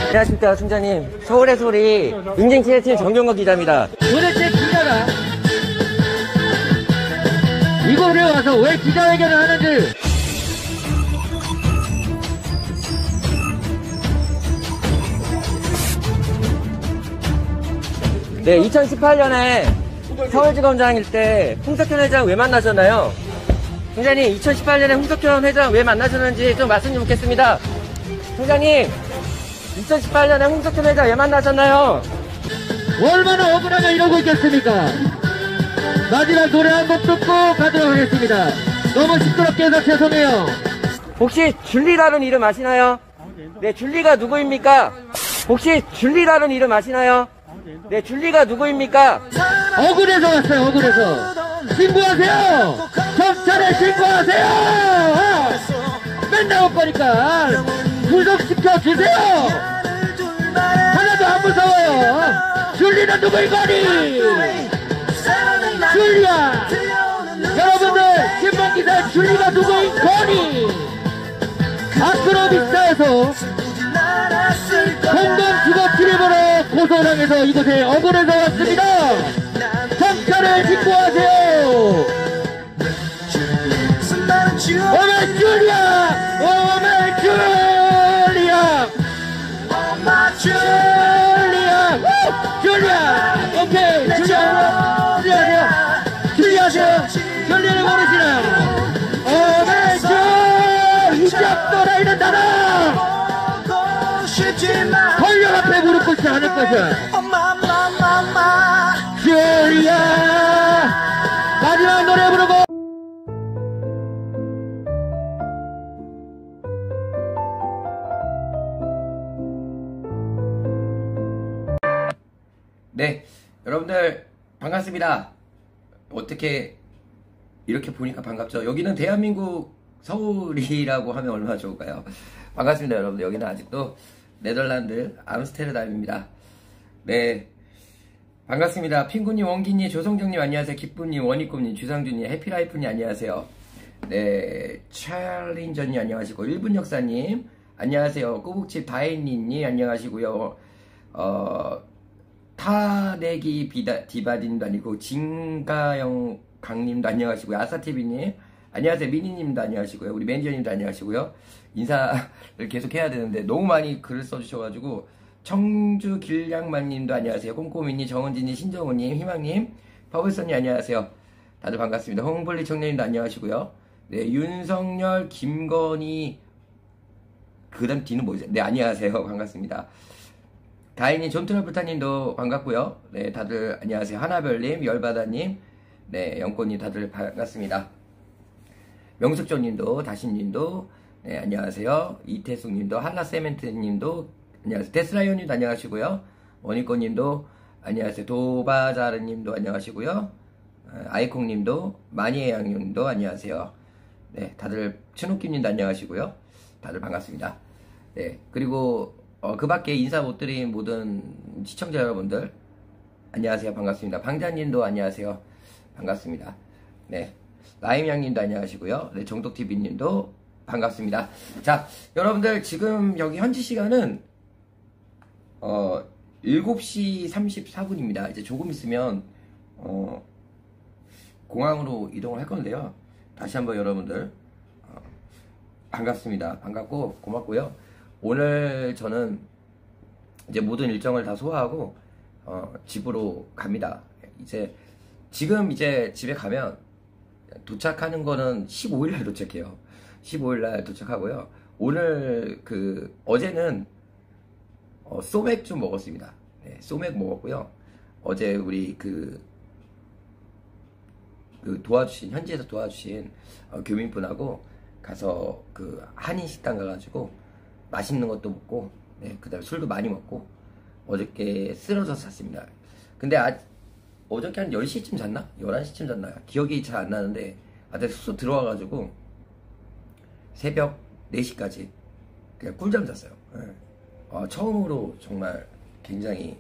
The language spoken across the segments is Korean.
안녕하십니까 총장님. 서울의 소리 인증체팀 정경거 기자입니다. 도대체 기자가 이곳에 와서 왜 기자회견을 하는지. 네, 2018년에 서울지검장일 때 홍석현 회장 왜 만나셨나요? 총장님, 2018년에 홍석현 회장 왜 만나셨는지 좀 말씀 좀 묻겠습니다. 총장님, 2018년에 홍석현 회장 왜 만나셨나요? 얼마나 억울하게 이러고 있겠습니까? 마지막 노래 한 곡 듣고 가도록 하겠습니다. 너무 시끄럽게 해서 죄송해요. 혹시 줄리라는 이름 아시나요? 네, 줄리가 누구입니까? 혹시 줄리라는 이름 아시나요? 네, 줄리가 누구입니까? 억울해서 왔어요. 억울해서. 신고하세요. 경찰에 신고하세요. 맨날 올 거니까 구속시켜 주세요. 하나도 안 무서워요. 줄리는 누구인 거니? 줄리야. 여러분들 신문기사 줄리가 누구인 거니? 아크로비스타에서 공동 주거 출입으로 고소당해서 이곳에 억울해서 왔습니다. 경찰에 신고하세요. 오메 줄리야. 오메 줄리야. 줄리야. 줄리야. 오케이. 줄리야. 줄리하세요. 줄리를 모르시나? 오메 줄. 이적 또라이는 나라. 권력 앞에 무릎 꿇지 않을 것이야. 줄리야. 마지막 노래 부르고. 네, 여러분들 반갑습니다. 어떻게 이렇게 보니까 반갑죠? 여기는 대한민국 서울이라고 하면 얼마나 좋을까요? 반갑습니다, 여러분들. 여기는 아직도 네덜란드 암스테르담입니다. 네, 반갑습니다. 핑구님, 원기님, 조성정님 안녕하세요. 기쁨님, 원희꿈님, 주상준님, 해피라이프님 안녕하세요. 네, 찰린전님 안녕하시고, 1분 역사님 안녕하세요. 꼬북집 다혜님님 안녕하시고요. 타내기 디바딘도 아니고 진가영 강님도 안녕하시고요. 아사TV님 안녕하세요. 미니님도 안녕하시고요. 우리 매니저님도 안녕하시고요. 인사를 계속 해야 되는데 너무 많이 글을 써주셔가지고 청주 길량만님도 안녕하세요. 꼼꼼이님, 정은진님, 신정우님, 희망님, 퍼블선님 안녕하세요. 다들 반갑습니다. 홍블리 청년님도 안녕하시고요. 네, 윤석열, 김건희 그 다음 뒤는 뭐죠? 네, 안녕하세요. 반갑습니다. 다인님, 존트라불타님도 반갑고요. 네, 다들 안녕하세요. 하나별님, 열바다님, 네, 영꽃님 다들 반갑습니다. 명숙조님도, 다신님도, 네, 안녕하세요. 이태숙님도, 한라세멘트님도, 안녕하세요. 데스라이온님도 안녕하시고요. 원희꽃님도, 안녕하세요. 도바자르님도 안녕하시고요. 아이콩님도, 마니에양님도 안녕하세요. 네, 다들 춘우김님도 안녕하시고요. 다들 반갑습니다. 네, 그리고 그 밖에 인사 못 드린 모든 시청자 여러분들 안녕하세요. 반갑습니다. 방자님도 안녕하세요. 반갑습니다. 네, 라임양님도 안녕하시고요. 네, 정독TV님도 반갑습니다. 자, 여러분들 지금 여기 현지 시간은 7시 34분입니다. 이제 조금 있으면 공항으로 이동을 할 건데요. 다시 한번 여러분들 반갑습니다. 반갑고 고맙고요. 오늘 저는 이제 모든 일정을 다 소화하고 집으로 갑니다. 지금 이제 집에 가면 도착하는 거는 15일날 도착해요. 15일날 도착하고요. 오늘 어제는 소맥 좀 먹었습니다. 네, 소맥 먹었고요. 어제 우리 도와주신, 현지에서 도와주신 교민분하고 가서 한인 식당 가가지고 맛있는 것도 먹고, 네, 그 다음에 술도 많이 먹고, 어저께 쓰러져서 잤습니다. 근데 어저께 한 10시쯤 잤나? 11시쯤 잤나? 기억이 잘 안 나는데, 숙소 들어와가지고, 새벽 4시까지 그냥 꿀잠 잤어요. 네. 처음으로 정말 굉장히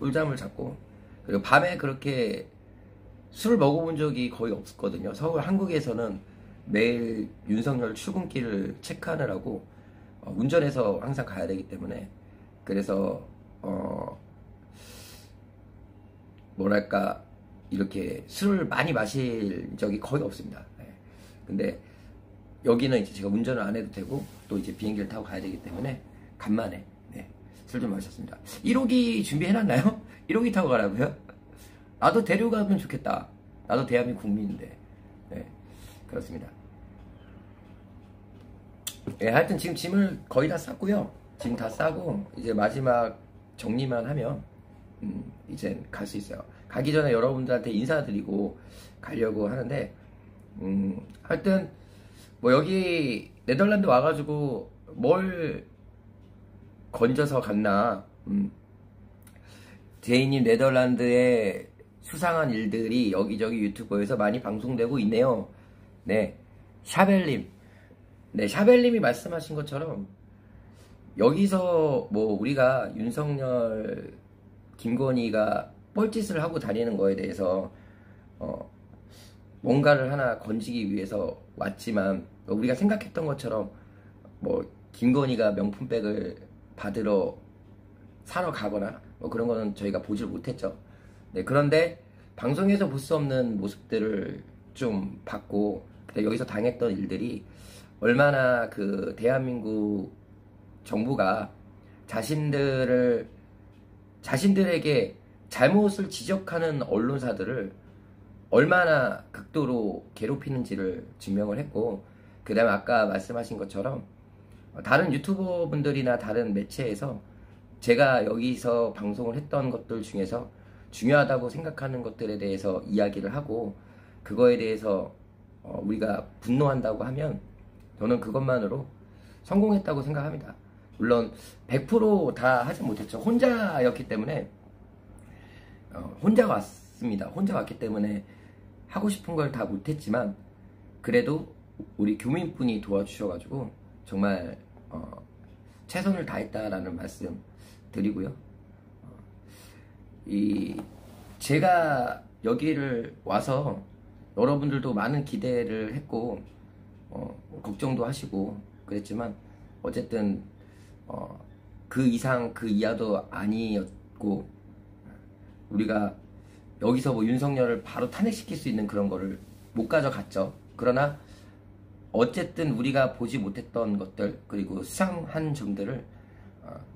꿀잠을 잤고, 그리고 밤에 그렇게 술을 먹어본 적이 거의 없었거든요. 한국에서는 매일 윤석열 출근길을 체크하느라고 운전해서 항상 가야 되기 때문에 그래서 뭐랄까 이렇게 술을 많이 마실 적이 거의 없습니다. 네. 근데 여기는 이제 제가 운전을 안 해도 되고 또 이제 비행기를 타고 가야 되기 때문에 간만에 네, 술 좀 마셨습니다. 1호기 준비해놨나요? 1호기 타고 가라고요? 나도 데려가면 좋겠다. 나도 대한민국 국민인데. 네, 그렇습니다. 예, 하여튼 지금 짐을 거의 다 쌌고요. 짐 다 싸고 이제 마지막 정리만 하면 이제 갈 수 있어요. 가기 전에 여러분들한테 인사드리고 가려고 하는데 하여튼 뭐 여기 네덜란드 와가지고 뭘 건져서 갔나. 제이님 네덜란드의 수상한 일들이 여기저기 유튜브에서 많이 방송되고 있네요. 네, 샤벨님. 네, 샤벨님이 말씀하신 것처럼 여기서 뭐 우리가 윤석열, 김건희가 뻘짓을 하고 다니는 거에 대해서 뭔가를 하나 건지기 위해서 왔지만 우리가 생각했던 것처럼 뭐 김건희가 명품백을 받으러 사러 가거나 뭐 그런 거는 저희가 보질 못했죠. 네, 그런데 방송에서 볼 수 없는 모습들을 좀 봤고 여기서 당했던 일들이 얼마나 그 대한민국 정부가 자신들에게 잘못을 지적하는 언론사들을 얼마나 극도로 괴롭히는지를 증명을 했고, 그 다음에 아까 말씀하신 것처럼 다른 유튜버 분들이나 다른 매체에서 제가 여기서 방송을 했던 것들 중에서 중요하다고 생각하는 것들에 대해서 이야기를 하고 그거에 대해서 우리가 분노한다고 하면 저는 그것만으로 성공했다고 생각합니다. 물론 100% 다 하지 못했죠. 혼자였기 때문에 혼자 왔습니다. 혼자 왔기 때문에 하고 싶은 걸 다 못했지만 그래도 우리 교민분이 도와주셔가지고 정말 최선을 다했다라는 말씀 드리고요. 제가 여기를 와서 여러분들도 많은 기대를 했고 걱정도 하시고 그랬지만 어쨌든 그 이상 그 이하도 아니었고, 우리가 여기서 뭐 윤석열을 바로 탄핵시킬 수 있는 그런 거를 못 가져갔죠. 그러나 어쨌든 우리가 보지 못했던 것들 그리고 수상한 점들을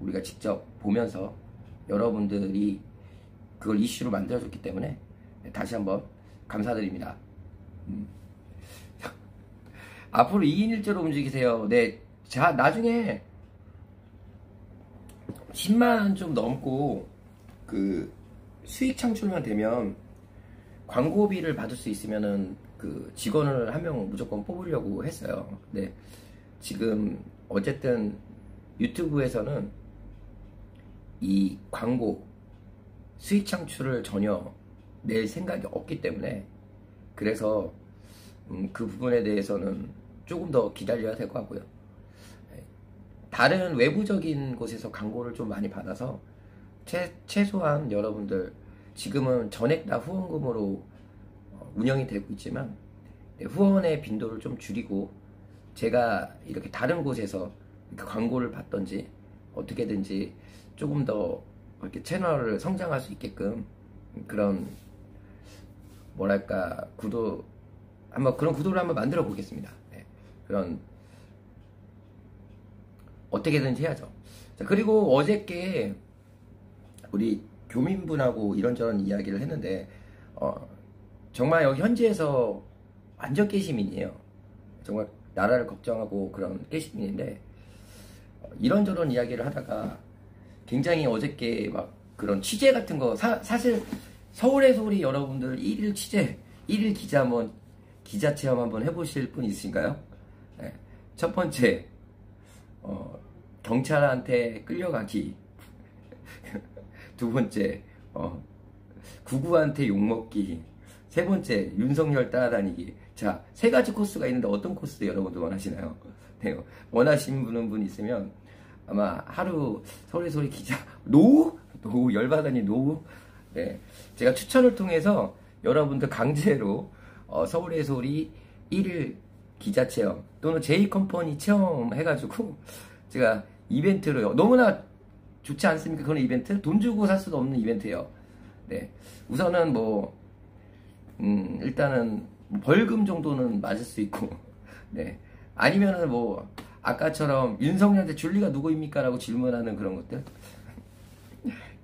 우리가 직접 보면서 여러분들이 그걸 이슈로 만들어줬기 때문에 다시 한번 감사드립니다. 앞으로 2인 1조로 움직이세요. 네, 자, 나중에 10만 좀 넘고 그 수익 창출만 되면 광고비를 받을 수 있으면은 그 직원을 한 명 무조건 뽑으려고 했어요. 네, 지금 어쨌든 유튜브에서는 이 광고 수익 창출을 전혀 낼 생각이 없기 때문에 그래서 그 부분에 대해서는 조금 더 기다려야 될 것 같고요. 다른 외부적인 곳에서 광고를 좀 많이 받아서 최소한 여러분들 지금은 전액 다 후원금으로 운영이 되고 있지만 후원의 빈도를 좀 줄이고 제가 이렇게 다른 곳에서 이렇게 광고를 받던지 어떻게든지 조금 더 이렇게 채널을 성장할 수 있게끔 그런 뭐랄까 그런 구도를 한번 만들어 보겠습니다. 네, 그런 어떻게든지 해야죠. 자, 그리고 어저께 우리 교민분하고 이런저런 이야기를 했는데 정말 여기 현지에서 완전 깨시민이에요. 정말 나라를 걱정하고 그런 깨시민인데 이런저런 이야기를 하다가 굉장히 어저께 막 그런 취재 같은 거 사실 서울의 소리 여러분들 1일 취재 1일 기자 체험 한번 해보실 분 있으신가요? 네. 첫 번째 경찰한테 끌려가기. 두 번째 구구한테 욕먹기. 세 번째 윤석열 따라다니기. 자, 세 가지 코스가 있는데 어떤 코스 여러분들 원하시나요? 네, 원하시는 분 있으면 아마 하루 서울의 소리 기자 노후 열받으니 노후. 네, 제가 추천을 통해서 여러분들 강제로 서울의 소리 1일 기자 체험 또는 제이컴퍼니 체험 해가지고 제가 이벤트로 너무나 좋지 않습니까? 그런 이벤트? 돈 주고 살 수도 없는 이벤트예요. 네. 우선은 일단은 벌금 정도는 맞을 수 있고, 네. 아니면은 아까처럼 윤석열한테 줄 리가 누구입니까? 라고 질문하는 그런 것들.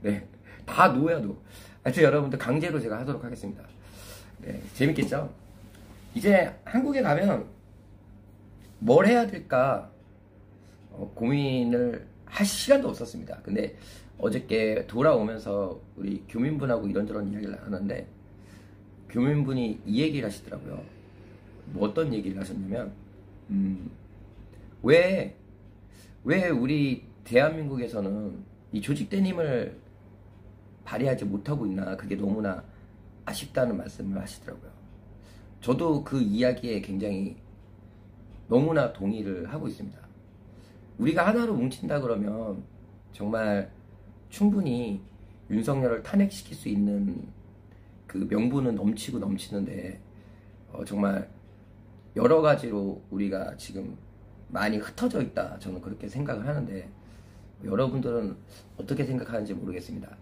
네. 다 노야, 노. 하여튼 여러분들 강제로 제가 하도록 하겠습니다. 네. 재밌겠죠? 이제 한국에 가면 뭘 해야 될까 고민을 할 시간도 없었습니다. 근데 어저께 돌아오면서 우리 교민분하고 이런저런 이야기를 하는데 교민분이 이 얘기를 하시더라고요. 어떤 얘기를 하셨냐면 왜 우리 대한민국에서는 이 조직된 힘을 발휘하지 못하고 있나, 그게 너무나 아쉽다는 말씀을 하시더라고요. 저도 그 이야기에 굉장히 너무나 동의를 하고 있습니다. 우리가 하나로 뭉친다 그러면 정말 충분히 윤석열을 탄핵시킬 수 있는 그 명분은 넘치고 넘치는데 정말 여러 가지로 우리가 지금 많이 흩어져 있다, 저는 그렇게 생각을 하는데 여러분들은 어떻게 생각하는지 모르겠습니다.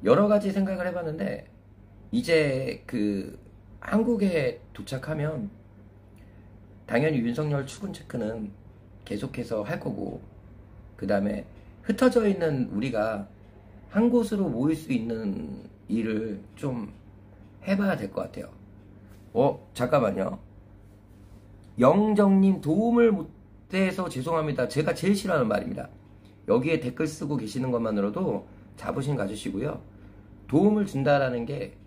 여러 가지 생각을 해봤는데 이제 그 한국에 도착하면 당연히 윤석열 출근 체크는 계속해서 할 거고, 그 다음에 흩어져 있는 우리가 한 곳으로 모일 수 있는 일을 좀 해봐야 될 것 같아요. 잠깐만요. 영정님, 도움을 못해서 죄송합니다. 제가 제일 싫어하는 말입니다. 여기에 댓글 쓰고 계시는 것만으로도 자부심 가지시고요. 도움을 준다라는 게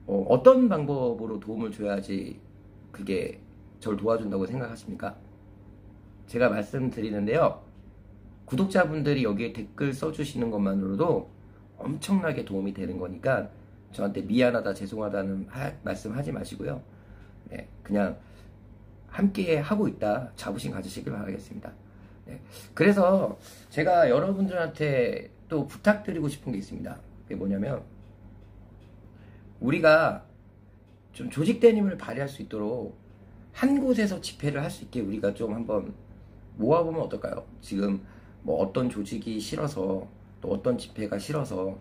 어떤 방법으로 도움을 줘야지 그게 저를 도와준다고 생각하십니까? 제가 말씀드리는데요. 구독자분들이 여기에 댓글 써주시는 것만으로도 엄청나게 도움이 되는 거니까 저한테 미안하다, 죄송하다는 말씀 하지 마시고요. 네, 그냥 함께 하고 있다 자부심 가지시길 바라겠습니다. 네, 그래서 제가 여러분들한테 또 부탁드리고 싶은 게 있습니다. 그게 뭐냐면 우리가 좀 조직된 힘을 발휘할 수 있도록 한 곳에서 집회를 할 수 있게 우리가 좀 한번 모아보면 어떨까요? 지금 어떤 조직이 싫어서 또 어떤 집회가 싫어서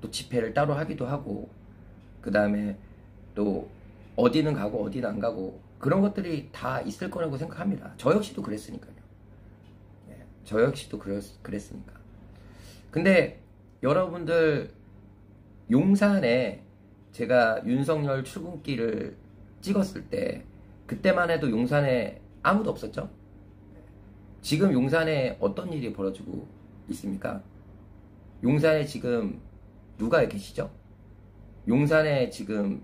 또 집회를 따로 하기도 하고, 그 다음에 또 어디는 가고 어디는 안 가고 그런 것들이 다 있을 거라고 생각합니다. 저 역시도 그랬으니까요. 네, 저 역시도 그랬으니까. 근데 여러분들 용산에 제가 윤석열 출근길을 찍었을 때 그때만 해도 용산에 아무도 없었죠? 지금 용산에 어떤 일이 벌어지고 있습니까? 용산에 지금 누가 계시죠? 용산에 지금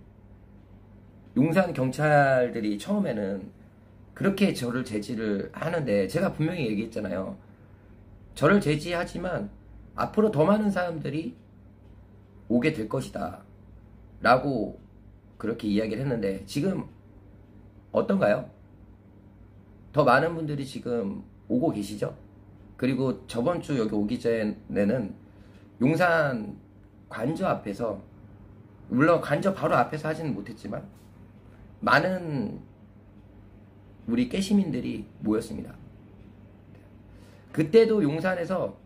용산 경찰들이 처음에는 그렇게 저를 제지를 하는데 제가 분명히 얘기했잖아요. 저를 제지하지만 앞으로 더 많은 사람들이 오게 될 것이다 라고 그렇게 이야기를 했는데 지금 어떤가요? 더 많은 분들이 지금 오고 계시죠? 그리고 저번 주 여기 오기 전에는 용산 관저 앞에서, 물론 관저 바로 앞에서 하지는 못했지만 많은 우리 깨시민들이 모였습니다. 그때도 용산에서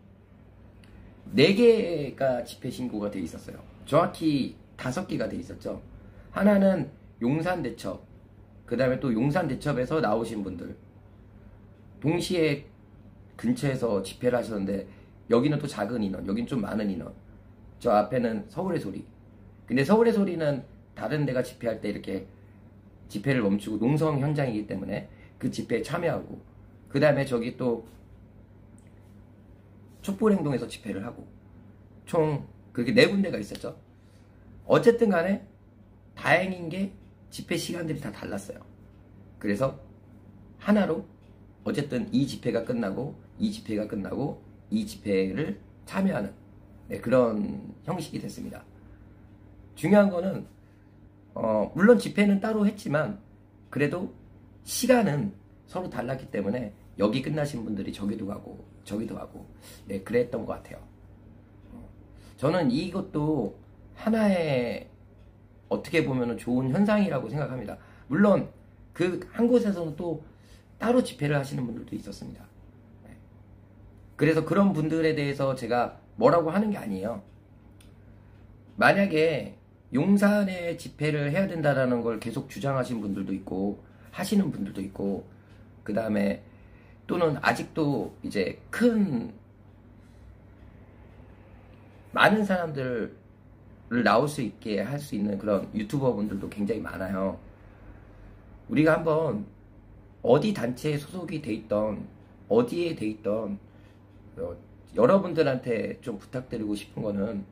4개가 집회 신고가 돼 있었어요. 정확히 5개가 돼 있었죠. 하나는 용산대첩, 그 다음에 또 용산대첩에서 나오신 분들 동시에 근처에서 집회를 하셨는데 여기는 또 작은 인원, 여긴 좀 많은 인원. 저 앞에는 서울의 소리. 근데 서울의 소리는 다른 데가 집회할 때 이렇게 집회를 멈추고 농성 현장이기 때문에 그 집회에 참여하고, 그 다음에 저기 또 촛불행동에서 집회를 하고, 총 그렇게 4군데가 있었죠. 어쨌든 간에 다행인 게 집회 시간들이 다 달랐어요. 그래서 하나로 어쨌든 이 집회가 끝나고 이 집회가 끝나고 이 집회를 참여하는 그런 형식이 됐습니다. 중요한 거는 물론 집회는 따로 했지만 그래도 시간은 서로 달랐기 때문에 여기 끝나신 분들이 저기도 가고 저기도 가고 그랬던 것 같아요. 저는 이것도 하나의 어떻게 보면 좋은 현상이라고 생각합니다. 물론 그 한 곳에서는 또 따로 집회를 하시는 분들도 있었습니다. 그래서 그런 분들에 대해서 제가 뭐라고 하는 게 아니에요. 만약에 용산에 집회를 해야 된다라는 걸 계속 주장하신 분들도 있고 하시는 분들도 있고, 그 다음에 또는 아직도 이제 많은 사람들을 나올 수 있게 할 수 있는 그런 유튜버 분들도 굉장히 많아요. 우리가 한번 어디 단체에 소속이 돼 있던, 어디에 돼 있던, 여러분들한테 좀 부탁드리고 싶은 거는,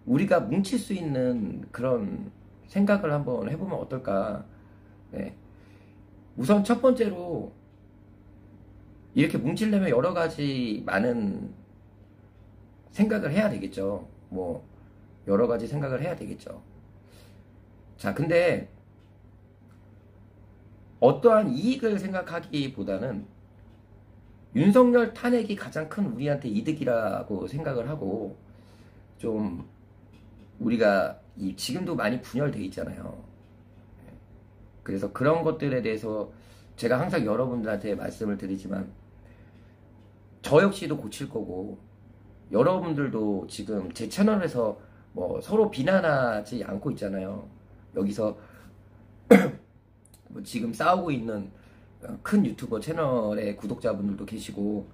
우리가 뭉칠 수 있는 그런 생각을 한번 해보면 어떨까. 네. 우선 첫 번째로 이렇게 뭉치려면 여러 가지 많은 생각을 해야 되겠죠. 뭐 여러 가지 생각을 해야 되겠죠. 자, 근데 어떠한 이익을 생각하기보다는 윤석열 탄핵이 가장 큰 우리한테 이득이라고 생각을 하고, 좀 우리가 지금도 많이 분열돼 있잖아요. 그래서 그런 것들에 대해서 제가 항상 여러분들한테 말씀을 드리지만, 저 역시도 고칠 거고, 여러분들도 지금 제 채널에서 뭐 서로 비난하지 않고 있잖아요. 여기서 뭐 지금 싸우고 있는 큰 유튜버 채널의 구독자분들도 계시고,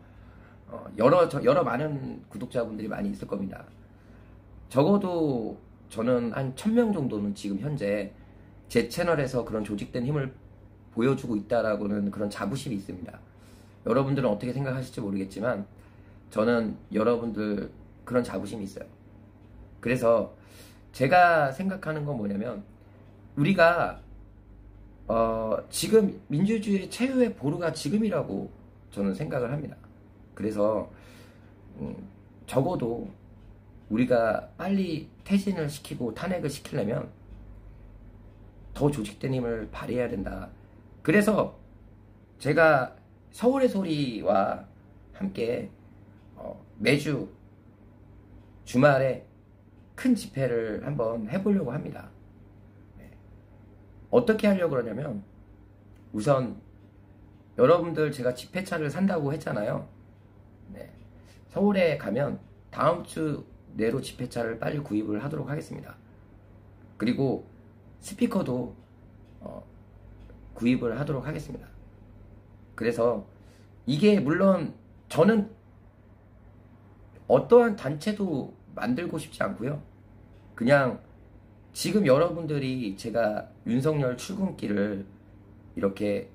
여러 많은 구독자분들이 많이 있을 겁니다. 적어도 저는 한 1000명 정도는 지금 현재 제 채널에서 그런 조직된 힘을 보여주고 있다라고는 그런 자부심이 있습니다. 여러분들은 어떻게 생각하실지 모르겠지만 저는 여러분들 그런 자부심이 있어요. 그래서 제가 생각하는 건 뭐냐면, 우리가 지금 민주주의 최후의 보루가 지금이라고 저는 생각을 합니다. 그래서 적어도 우리가 빨리 퇴진을 시키고 탄핵을 시키려면 더 조직된 힘을 발휘해야 된다. 그래서 제가 서울의 소리와 함께 매주 주말에 큰 집회를 한번 해보려고 합니다. 어떻게 하려고 그러냐면, 우선 여러분들 제가 집회차를 산다고 했잖아요. 네. 서울에 가면 다음 주 내로 집회차를 빨리 구입을 하도록 하겠습니다. 그리고 스피커도 구입을 하도록 하겠습니다. 그래서 이게 물론 저는 어떠한 단체도 만들고 싶지 않고요. 그냥 지금 여러분들이 제가 윤석열 출근길을 이렇게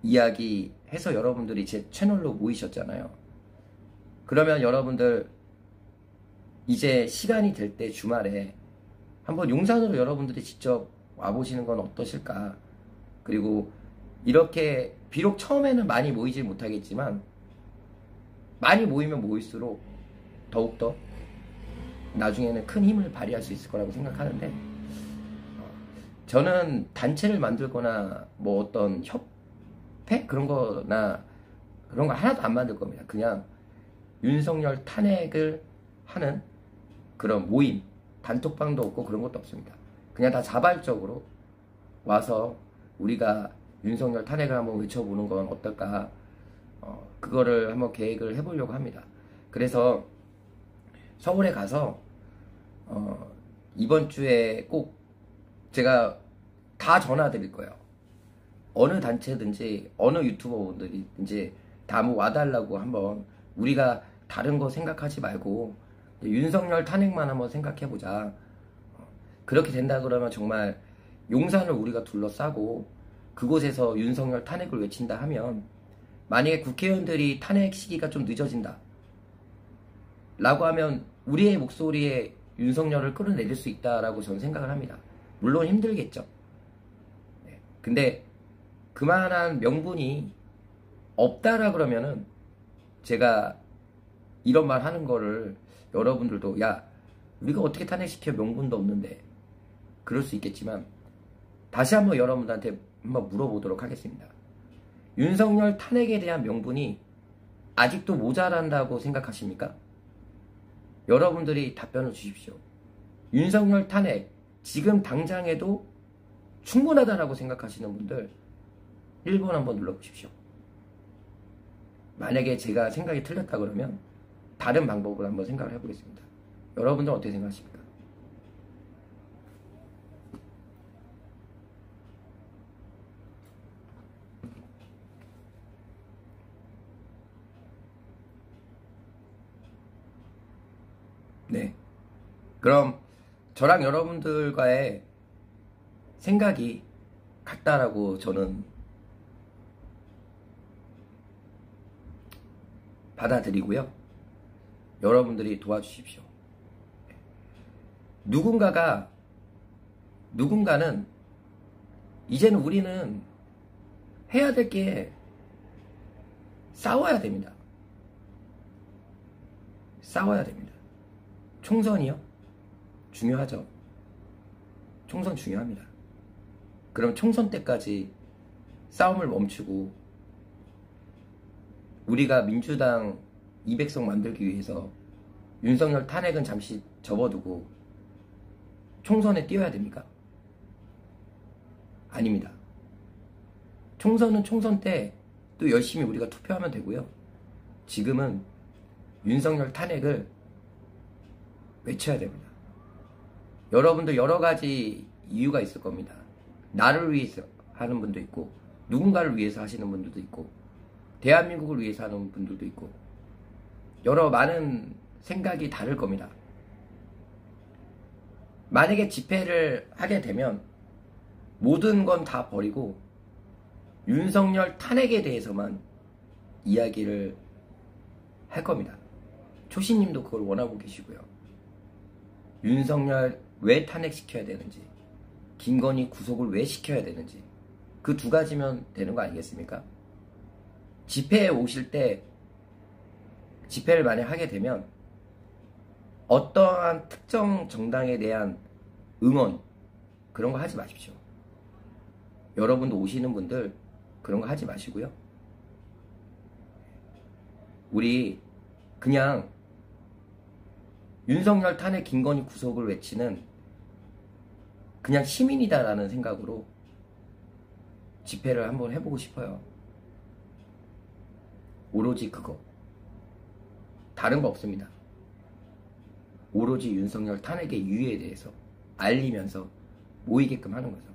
이야기해서 여러분들이 제 채널로 모이셨잖아요. 그러면 여러분들 이제 시간이 될 때 주말에 한번 용산으로 여러분들이 직접 와보시는 건 어떠실까. 그리고 이렇게 비록 처음에는 많이 모이질 못하겠지만 많이 모이면 모일수록 더욱더 나중에는 큰 힘을 발휘할 수 있을 거라고 생각하는데, 저는 단체를 만들거나 뭐 어떤 협회 그런 거 하나도 안 만들 겁니다. 그냥 윤석열 탄핵을 하는 그런 모임, 단톡방도 없고 그런 것도 없습니다. 그냥 다 자발적으로 와서 우리가 윤석열 탄핵을 한번 외쳐보는 건 어떨까, 그거를 한번 계획을 해보려고 합니다. 그래서 서울에 가서 이번 주에 꼭 제가 다 전화 드릴 거예요. 어느 단체든지 어느 유튜버분들이든지 다 한번 와달라고, 한번 우리가 다른 거 생각하지 말고 윤석열 탄핵만 한번 생각해보자. 그렇게 된다 그러면 정말 용산을 우리가 둘러싸고 그곳에서 윤석열 탄핵을 외친다 하면, 만약에 국회의원들이 탄핵 시기가 좀 늦어진다 라고 하면 우리의 목소리에 윤석열을 끌어내릴 수 있다라고 저는 생각을 합니다. 물론 힘들겠죠. 네. 근데 그만한 명분이 없다라 그러면은 제가 이런 말 하는 거를 여러분들도, 야, 우리가 어떻게 탄핵시켜, 명분도 없는데, 그럴 수 있겠지만 다시 한번 여러분들한테 한번 물어보도록 하겠습니다. 윤석열 탄핵에 대한 명분이 아직도 모자란다고 생각하십니까? 여러분들이 답변을 주십시오. 윤석열 탄핵 지금 당장에도 충분하다라고 생각하시는 분들 1번 한번 눌러보십시오. 만약에 제가 생각이 틀렸다 그러면 다른 방법을 한번 생각을 해보겠습니다. 여러분들은 어떻게 생각하십니까? 네. 그럼 저랑 여러분들과의 생각이 같다라고 저는 받아들이고요. 여러분들이 도와주십시오. 누군가는 이제는 우리는 해야 될 게 싸워야 됩니다. 싸워야 됩니다. 총선이요? 중요하죠. 총선 중요합니다. 그럼 총선 때까지 싸움을 멈추고 우리가 민주당 200석 만들기 위해서 윤석열 탄핵은 잠시 접어두고 총선에 뛰어야 됩니까? 아닙니다. 총선은 총선 때 또 열심히 우리가 투표하면 되고요. 지금은 윤석열 탄핵을 외쳐야 됩니다. 여러분들 여러 가지 이유가 있을 겁니다. 나를 위해서 하는 분도 있고 누군가를 위해서 하시는 분들도 있고 대한민국을 위해서 하는 분들도 있고 여러 많은 생각이 다를 겁니다. 만약에 집회를 하게 되면 모든 건 다 버리고 윤석열 탄핵에 대해서만 이야기를 할 겁니다. 초신님도 그걸 원하고 계시고요. 윤석열 왜 탄핵시켜야 되는지, 김건희 구속을 왜 시켜야 되는지 그 두 가지면 되는 거 아니겠습니까? 집회에 오실 때 집회를 만약 하게 되면 어떠한 특정 정당에 대한 응원 그런 거 하지 마십시오. 여러분도 오시는 분들 그런 거 하지 마시고요. 우리 그냥 윤석열 탄핵 김건희 구속을 외치는 그냥 시민이다라는 생각으로 집회를 한번 해보고 싶어요. 오로지 그거. 다른 거 없습니다. 오로지 윤석열 탄핵의 이유에 대해서 알리면서 모이게끔 하는 거죠.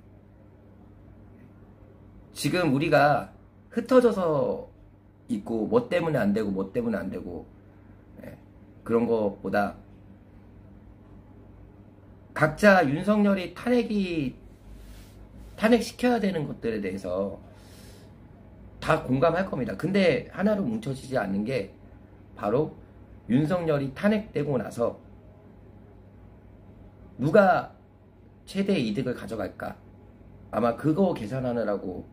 지금 우리가 흩어져서 있고 뭐 때문에 안 되고 뭐 때문에 안 되고 그런 것보다 각자 윤석열이 탄핵시켜야 되는 것들에 대해서 다 공감할 겁니다. 근데 하나로 뭉쳐지지 않는 게 바로 윤석열이 탄핵되고 나서 누가 최대 이득을 가져갈까? 아마 그거 계산하느라고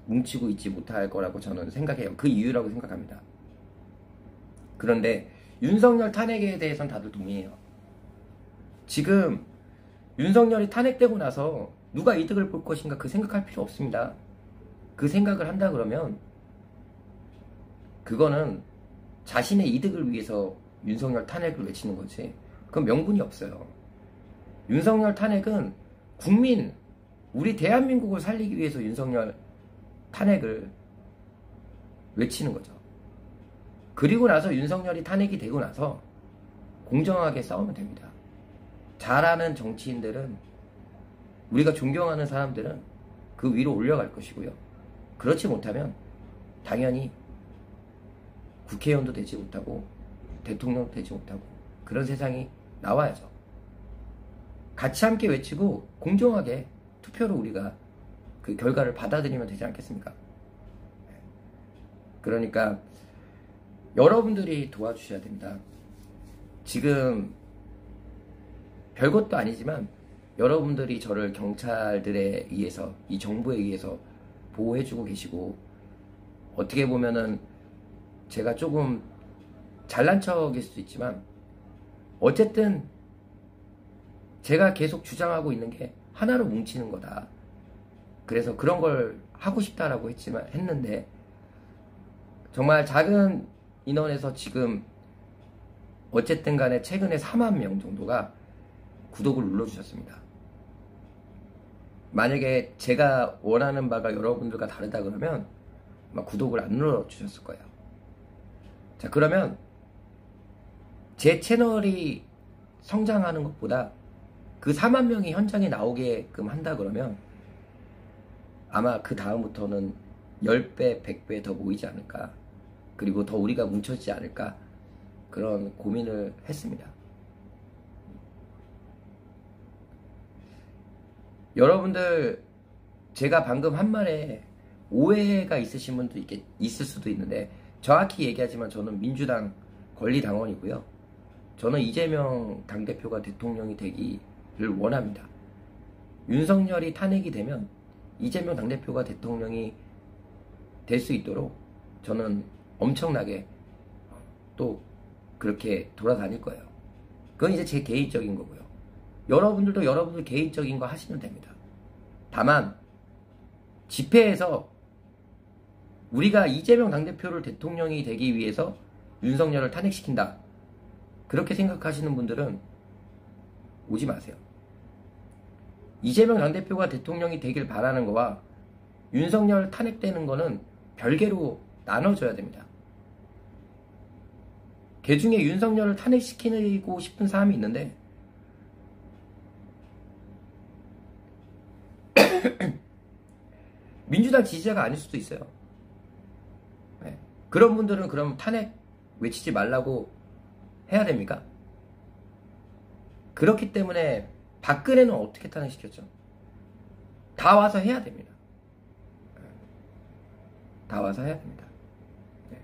뭉치고 있지 못할 거라고 저는 생각해요. 그 이유라고 생각합니다. 그런데 윤석열 탄핵에 대해서는 다들 동의해요. 지금 윤석열이 탄핵되고 나서 누가 이득을 볼 것인가 그 생각할 필요 없습니다. 그 생각을 한다 그러면 그거는 자신의 이득을 위해서 윤석열 탄핵을 외치는 거지 그건 명분이 없어요. 윤석열 탄핵은 국민 우리 대한민국을 살리기 위해서 윤석열 탄핵을 외치는 거죠. 그리고 나서 윤석열이 탄핵이 되고 나서 공정하게 싸우면 됩니다. 잘하는 정치인들은 우리가 존경하는 사람들은 그 위로 올려갈 것이고요. 그렇지 못하면 당연히 국회의원도 되지 못하고 대통령도 되지 못하고 그런 세상이 나와야죠. 같이 함께 외치고 공정하게 투표로 우리가 그 결과를 받아들이면 되지 않겠습니까? 그러니까 여러분들이 도와주셔야 됩니다. 지금 별것도 아니지만 여러분들이 저를 경찰들에 의해서 이 정부에 의해서 보호해주고 계시고 어떻게 보면은 제가 조금 잘난 척일 수도 있지만 어쨌든 제가 계속 주장하고 있는 게 하나로 뭉치는 거다. 그래서 그런 걸 하고 싶다라고 했는데 정말 작은 인원에서 지금 어쨌든 간에 최근에 4만 명 정도가 구독을 눌러주셨습니다. 만약에 제가 원하는 바가 여러분들과 다르다 그러면 아마 구독을 안 눌러주셨을 거예요. 자, 그러면 제 채널이 성장하는 것보다 그 4만 명이 현장에 나오게끔 한다 그러면 아마 그 다음부터는 10배, 100배 더 모이지 않을까. 그리고 더 우리가 뭉쳐지지 않을까. 그런 고민을 했습니다. 여러분들, 제가 방금 한 말에 오해가 있으신 분도 있을 수도 있는데, 정확히 얘기하지만 저는 민주당 권리당원이고요. 저는 이재명 당대표가 대통령이 되기를 원합니다. 윤석열이 탄핵이 되면 이재명 당대표가 대통령이 될 수 있도록 저는 엄청나게 또 그렇게 돌아다닐 거예요. 그건 이제 제 개인적인 거고요. 여러분들도 여러분들 개인적인 거 하시면 됩니다. 다만 집회에서 우리가 이재명 당대표를 대통령이 되기 위해서 윤석열을 탄핵시킨다, 그렇게 생각하시는 분들은 오지 마세요. 이재명 당대표가 대통령이 되길 바라는 거와 윤석열 탄핵되는 거는 별개로 나눠줘야 됩니다. 그 중에 윤석열을 탄핵시키고 싶은 사람이 있는데 민주당 지지자가 아닐 수도 있어요. 네. 그런 분들은 그럼 탄핵 외치지 말라고 해야 됩니까? 그렇기 때문에 박근혜는 어떻게 탄핵시켰죠? 다 와서 해야 됩니다. 다 와서 해야 됩니다. 네.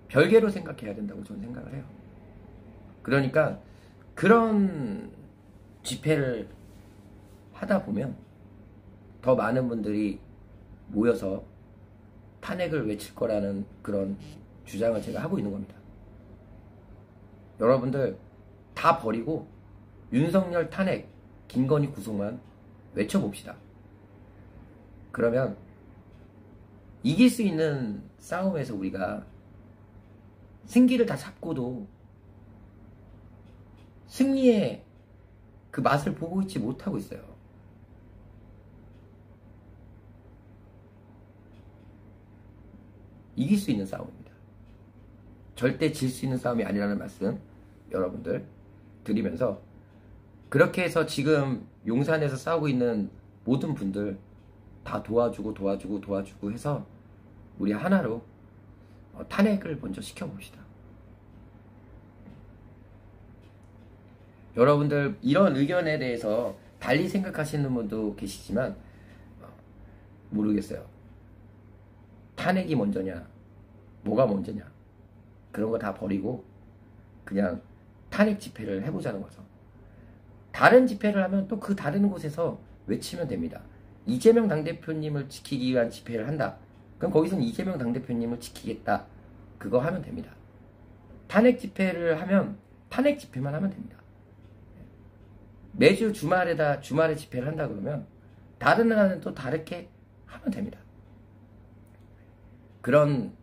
별개로 생각해야 된다고 저는 생각을 해요. 그러니까 그런 집회를 하다 보면 더 많은 분들이 모여서 탄핵을 외칠 거라는 그런 주장을 제가 하고 있는 겁니다. 여러분들 다 버리고 윤석열 탄핵, 김건희 구속만 외쳐봅시다. 그러면 이길 수 있는 싸움에서 우리가 승기를 다 잡고도 승리의 그 맛을 보고 있지 못하고 있어요. 이길 수 있는 싸움입니다. 절대 질 수 있는 싸움이 아니라는 말씀 여러분들 드리면서, 그렇게 해서 지금 용산에서 싸우고 있는 모든 분들 다 도와주고 해서 우리 하나로 탄핵을 먼저 시켜봅시다. 여러분들 이런 의견에 대해서 달리 생각하시는 분도 계시지만 모르겠어요. 탄핵이 먼저냐 뭐가 먼저냐 그런 거 다 버리고 그냥 탄핵 집회를 해보자는 거죠. 다른 집회를 하면 또 그 다른 곳에서 외치면 됩니다. 이재명 당대표님을 지키기 위한 집회를 한다. 그럼 거기서는 이재명 당대표님을 지키겠다. 그거 하면 됩니다. 탄핵 집회를 하면 탄핵 집회만 하면 됩니다. 매주 주말에 집회를 한다 그러면 다른 나라는 또 다르게 하면 됩니다. 그런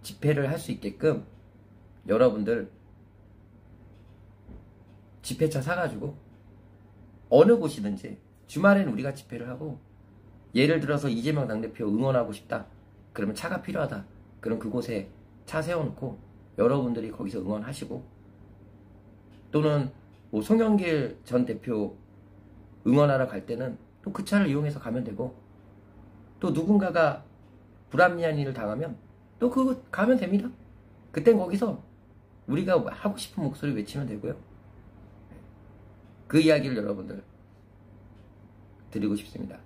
집회를 할 수 있게끔 여러분들 집회차 사가지고 어느 곳이든지 주말에는 우리가 집회를 하고, 예를 들어서 이재명 당대표 응원하고 싶다 그러면 차가 필요하다 그럼 그곳에 차 세워놓고 여러분들이 거기서 응원하시고, 또는 뭐 송영길 전 대표 응원하러 갈 때는 또 그 차를 이용해서 가면 되고, 또 누군가가 불합리한 일을 당하면 또 그거 가면 됩니다. 그땐 거기서 우리가 하고 싶은 목소리 외치면 되고요. 그 이야기를 여러분들 드리고 싶습니다.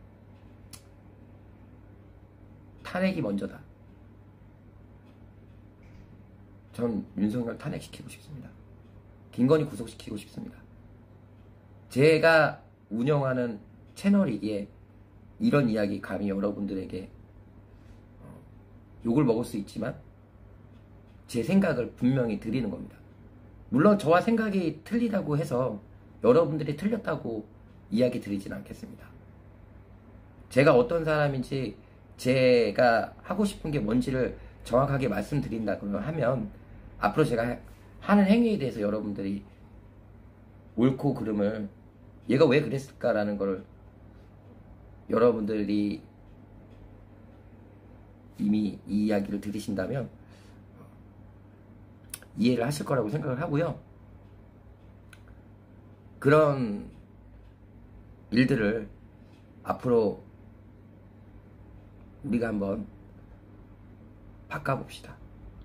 탄핵이 먼저다. 전 윤석열 탄핵시키고 싶습니다. 김건희 구속시키고 싶습니다. 제가 운영하는 채널이기에 이런 이야기 감히 여러분들에게 욕을 먹을 수 있지만 제 생각을 분명히 드리는 겁니다. 물론 저와 생각이 틀리다고 해서 여러분들이 틀렸다고 이야기 드리진 않겠습니다. 제가 어떤 사람인지 제가 하고 싶은 게 뭔지를 정확하게 말씀드린다고 하면 앞으로 제가 하는 행위에 대해서 여러분들이 옳고 그름을 얘가 왜 그랬을까라는 걸 여러분들이 이미 이 이야기를 들으신다면 이해를 하실 거라고 생각을 하고요. 그런 일들을 앞으로 우리가 한번 바꿔봅시다.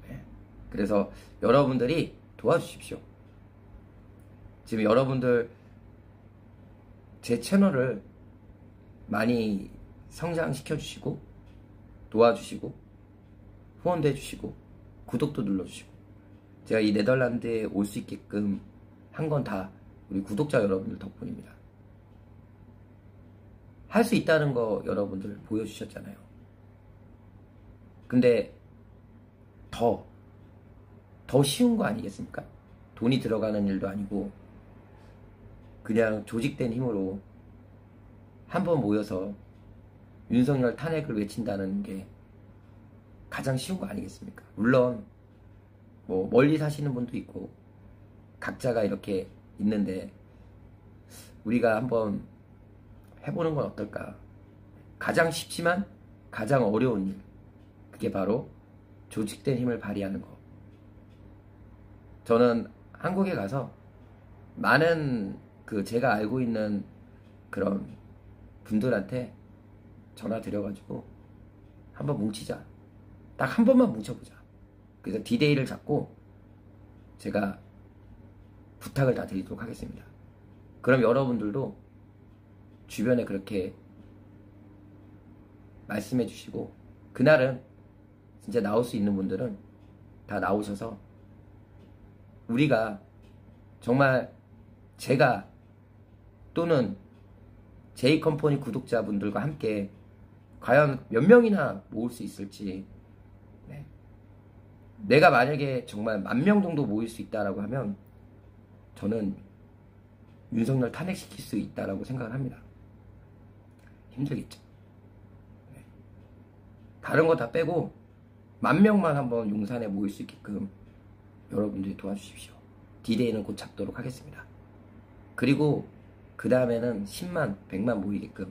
네. 그래서 여러분들이 도와주십시오. 지금 여러분들 제 채널을 많이 성장시켜 주시고 도와주시고 후원도 해주시고 구독도 눌러주시고 제가 이 네덜란드에 올 수 있게끔 한 건 다 우리 구독자 여러분들 덕분입니다. 할 수 있다는 거 여러분들 보여주셨잖아요. 근데 더 쉬운 거 아니겠습니까? 돈이 들어가는 일도 아니고 그냥 조직된 힘으로 한번 모여서 윤석열 탄핵을 외친다는 게 가장 쉬운 거 아니겠습니까? 물론 뭐 멀리 사시는 분도 있고 각자가 이렇게 있는데 우리가 한번 해보는 건 어떨까? 가장 쉽지만 가장 어려운 일, 그게 바로 조직된 힘을 발휘하는 거. 저는 한국에 가서 많은 제가 알고 있는 그런 분들한테 전화 드려가지고 한번 뭉치자. 딱 한 번만 뭉쳐보자. 그래서 D-Day를 잡고 제가 부탁을 다 드리도록 하겠습니다. 그럼 여러분들도 주변에 그렇게 말씀해 주시고 그날은 진짜 나올 수 있는 분들은 다 나오셔서 우리가 정말 제가 또는 J컴퍼니 구독자분들과 함께 과연 몇 명이나 모을 수 있을지, 네. 내가 만약에 정말 10,000명 정도 모일 수 있다라고 하면 저는 윤석열 탄핵시킬 수 있다라고 생각을 합니다. 힘들겠죠. 네. 다른 거 다 빼고 10,000명만 한번 용산에 모일 수 있게끔 여러분들이 도와주십시오. D-Day는 곧 잡도록 하겠습니다. 그리고 그 다음에는 10만, 100만 모이게끔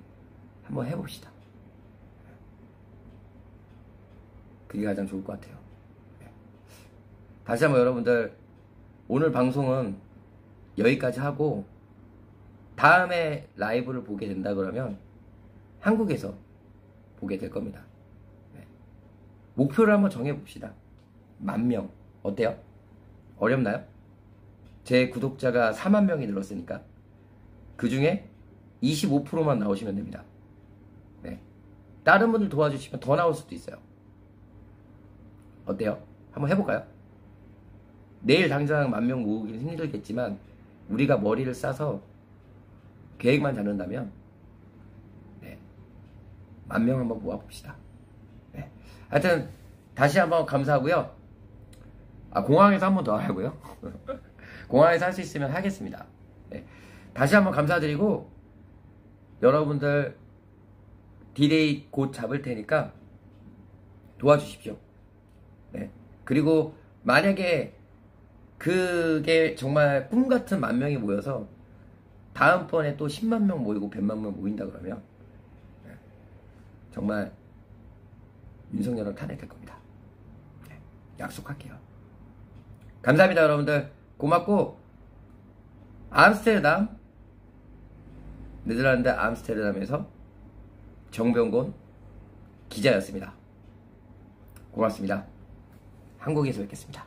한번 해봅시다. 그게 가장 좋을 것 같아요. 네. 다시 한번 여러분들 오늘 방송은 여기까지 하고 다음에 라이브를 보게 된다 그러면 한국에서 보게 될 겁니다. 네. 목표를 한번 정해봅시다. 10,000명 어때요? 어렵나요? 제 구독자가 40,000명이 늘었으니까 그 중에 25%만 나오시면 됩니다. 네. 다른 분들 도와주시면 더 나올 수도 있어요. 어때요? 한번 해볼까요? 내일 당장 10,000명 모으기는 힘들겠지만 우리가 머리를 싸서 계획만 잡는다면 네. 10,000명 한번 모아봅시다. 네. 하여튼 다시 한번 감사하고요. 공항에서 한번 더 하고요. 공항에서 할 수 있으면 하겠습니다. 네. 다시 한번 감사드리고 여러분들 D-Day 곧 잡을 테니까 도와주십시오. 네. 그리고 만약에 그게 정말 꿈같은 10,000명이 모여서 다음번에 또 10만 명 모이고 100만 명 모인다 그러면 네. 정말 윤석열은 탄핵될 겁니다. 네. 약속할게요. 감사합니다. 여러분들 고맙고 암스테르담 네덜란드 암스테르담에서 정병곤 기자였습니다. 고맙습니다. 한국에서 뵙겠습니다.